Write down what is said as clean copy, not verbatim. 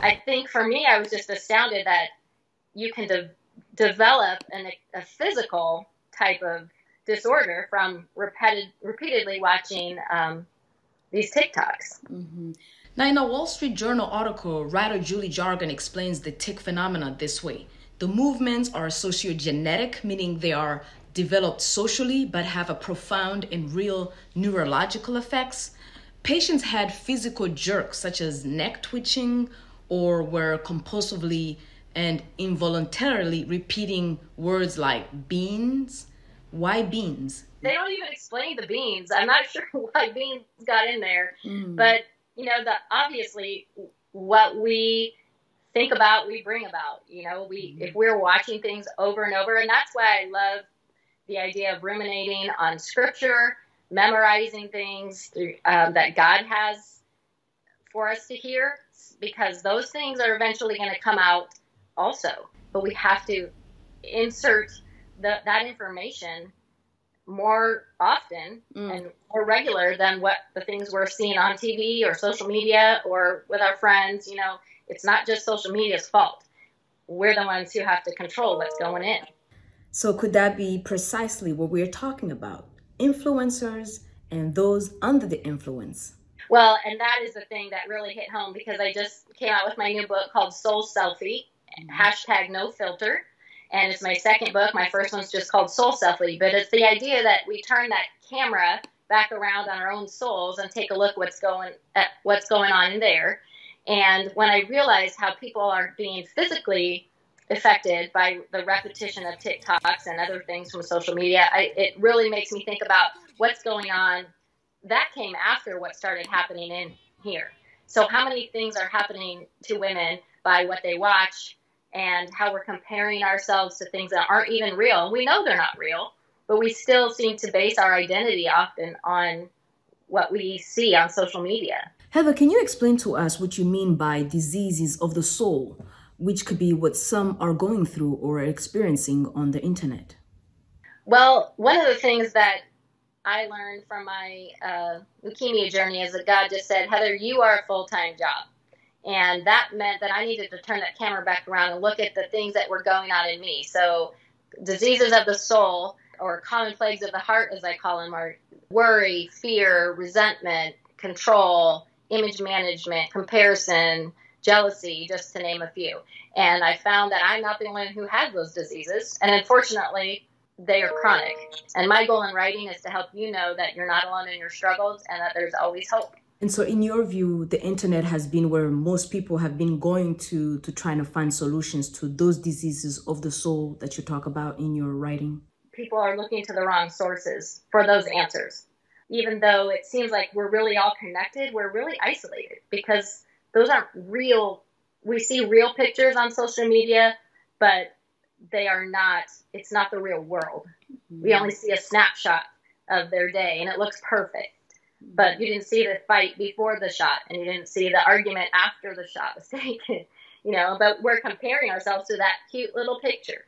I think for me, I was just astounded that you can develop a physical type of disorder from repeatedly watching these TikToks. Mm-hmm. Now, in a Wall Street Journal article, writer Julie Jargon explains the tick phenomena this way. The movements are sociogenetic, meaning they are developed socially but have a profound and real neurological effects. Patients had physical jerks such as neck twitching or were compulsively and involuntarily repeating words like beans. Why beans? They don't even explain the beans. I'm not sure why beans got in there. But, obviously what we think about, we bring about. If we're watching things over and over, and that's why I love the idea of ruminating on scripture, memorizing things that God has for us to hear, because those things are eventually going to come out also. But we have to insert that information more often and more regular than what the things we're seeing on TV or social media or with our friends. It's not just social media's fault. We're the ones who have to control what's going in. So could that be precisely what we're talking about? Influencers and those under the influence. Well, and that is the thing that really hit home, because I just came out with my new book called Soul Selfie, #NoFilter. And it's my second book. My first one's just called Soul Selfie. But it's the idea that we turn that camera back around on our own souls and take a look what's going on in there. And when I realized how people are being physically affected by the repetition of TikToks and other things from social media, it really makes me think about what's going on. That came after what started happening in here. So how many things are happening to women by what they watch, and how we're comparing ourselves to things that aren't even real. We know they're not real, but we still seem to base our identity often on what we see on social media. Heather, can you explain to us what you mean by diseases of the soul, which could be what some are going through or experiencing on the internet? Well, one of the things that I learned from my leukemia journey is that God just said, Heather, you are a full-time job. And that meant that I needed to turn that camera back around and look at the things that were going on in me. So diseases of the soul, or common plagues of the heart, as I call them, are worry, fear, resentment, control, image management, comparison, jealousy, just to name a few. And I found that I'm not the only one who has those diseases. And unfortunately, they are chronic. And my goal in writing is to help you know that you're not alone in your struggles and that there's always hope. And so in your view, the internet has been where most people have been going to trying to find solutions to those diseases of the soul that you talk about in your writing? People are looking to the wrong sources for those answers. Even though it seems like we're really all connected, we're really isolated, because those aren't real. We see real pictures on social media, but they are not, it's not the real world. We only see a snapshot of their day and it looks perfect. But you didn't see the fight before the shot, and you didn't see the argument after the shot was taken, but we're comparing ourselves to that cute little picture.